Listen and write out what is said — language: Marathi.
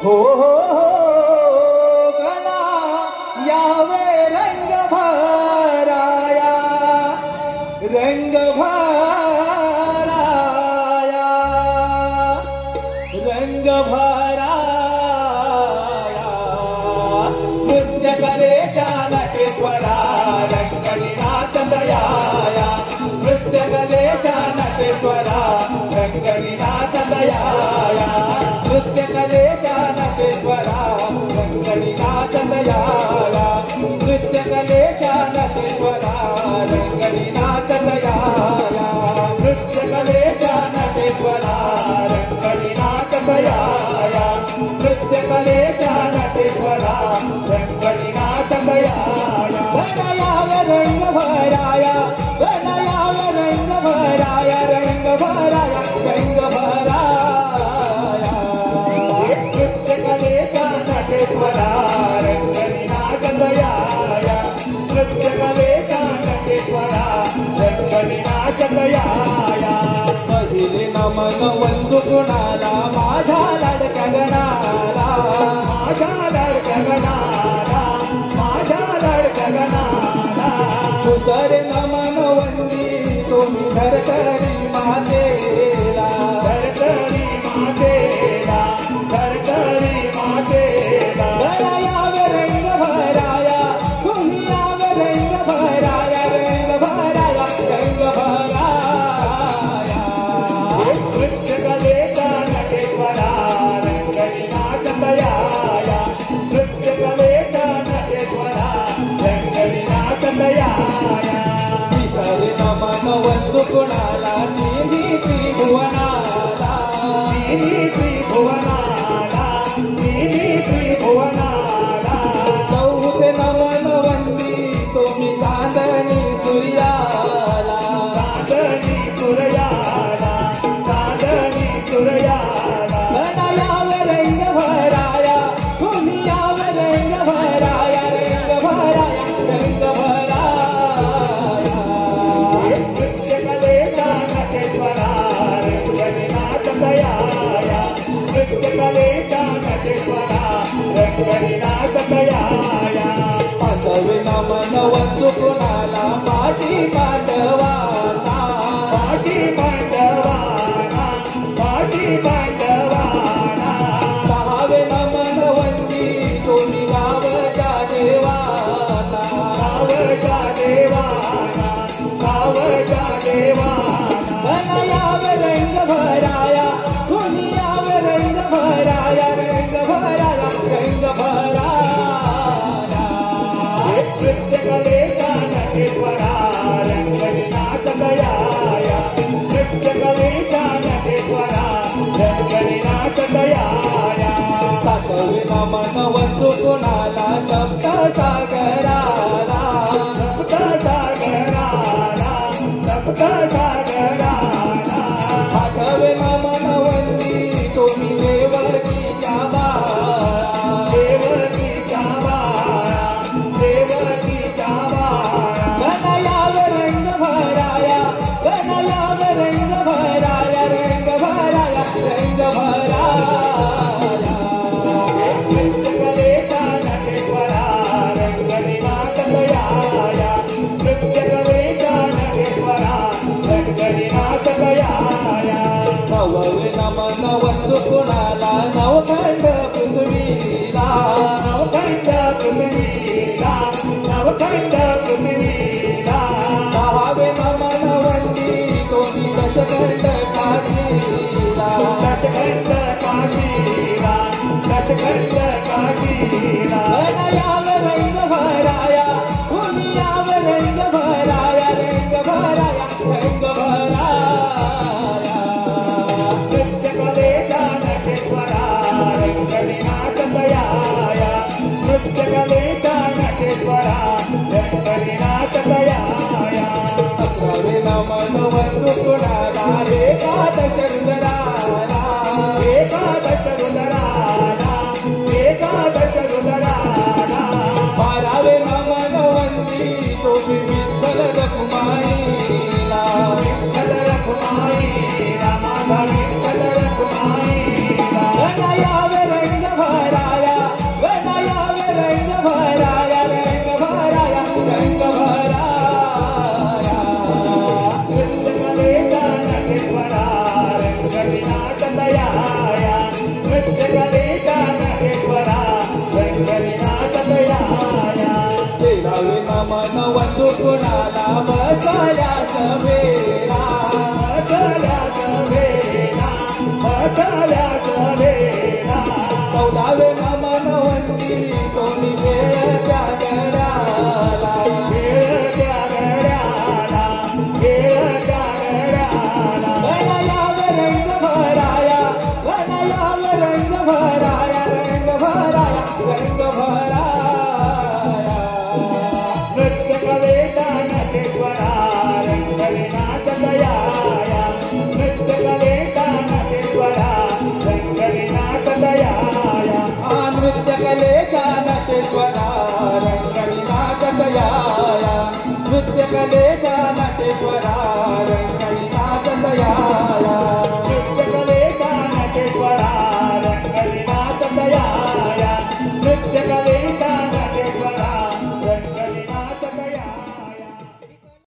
हो हो हो गणा यावे रंग भराया रंग भराया रंग भराया नृत्य कलेच्या नटेश्वरा रंगलीनाथ दयाया नृत्य कलेच्या नटेश्वरा रंगलीनाथ दयाया नृत्य कलेच्या नटेश्वरा रंगलीनाथ दयाया नृत्य कलेच्या नटेश्वरा रंगलीनाथ दयाया नृत्य कलेच्या नटेश्वरा रंगलीनाथ दयाया नृत्य कलेच्या नटेश्वरा रंगलीनाथ दयाया गणयावे रंग भराया गणयावे रंग भराया रंग भराया रंग भराया नृत्य कलेच्या नटेश्वरा रंगलीनाथ दयाया नृत्य कलेच्या नटेश्वरा रंगलीनाथ दयाया पहिले नमन वंदू कुणाला माझ्या लाडक्या गणाला माझ्या लाडक्या गणाला माझ्या लाडक्या गणाला सुंदर नमन वंदी तुम्ही धरतरी मातेला धरतरी मातेला धरतरी मातेला गणयावे रंग भराया तुम्ही यावे रंग भराया रंग भराया रंग भराया नृत्य कलेचा नटेश्वरा रंगलीनाथ दयाया नृत्य कलेचा नटेश्वरा रंगलीनाथ दयाया विसरे नमन वंदू कुणाला तिन्ही त्रिभुवनाला तिन्ही त्रिभुवनाला तिन्ही त्रिभुवनाला चौथे नमन वंदी तुम्ही चांदणी सूर्याला चांदणी सूर्याला चांदणी सूर्याला गणयावे रंग भराया तुम्ही यावे रंग भराया रंग भराया रंग भराया नृत्य कलेचा नटेश्वरा रंगलीनाथ दयाया नृत्य कलेचा नटेश्वरा रंगलीनाथ दयाया पाचवे नमन वंदू कुणाला पाठी पांडवाना पाठी पांडवाना पाठी पांडवाना सहावे नमन वंदी तुम्ही गावच्या देवाना गावच्या देवाना गावच्या देवाना गणयावे रंग भराया तुम्ही यावे रंग भराया रंग भराया रंग भराया नृत्य कलेचा नटेश्वरा रंगलीनाथ दयाया नृत्य कलेचा नटेश्वरा रंगलीनाथ दयाया सातवे नमन वंदू कुणाला सप्त सागराला सप्त सागराला सप्त सागराला आठवे नमन वंदी तुम्ही देवकीच्या बाळा देवकीच्या बाळा देवकीच्या बाळा गणयावे रंग भराया गणयावे रंग भराया रंग भराया रंग भराया नृत्य कलेचा नटेश्वरा रंगलीनाथ दयाया नृत्य कलेचा नटेश्वरा रंगलीनाथ दयाया नववे नमन वंदू कुणाला नवखंड पृथ्वीला नवखंड पृथ्वीला नवखंड पृथ्वीला दहावे नमन वंदी तुम्ही दशखंड काशीला दशखंड काशीला दशखंड काशीला गणयावे रंग भराया तुम्ही यावे रंग भराया रंग भराया रंग भराया नृत्य कलेचा नटेश्वरा व्यासलेला 14वे मनवंती कोणी वेळ त्या गड्याला वेळ त्या गड्याला वेळ त्या गड्याला गणायाव रंग भराया गणायाव रंग भराया रंग भराया रंग भराया नृत्य कलेचा नटेश्वरा रंगविनाथ दयाया नृत्य कलेचा नटेश्वरा रंगविनाथ दयाया नृत्य कलेचा नटेश्वरा रंगविनाथ दयाया नृत्य कलेचा नटेश्वरा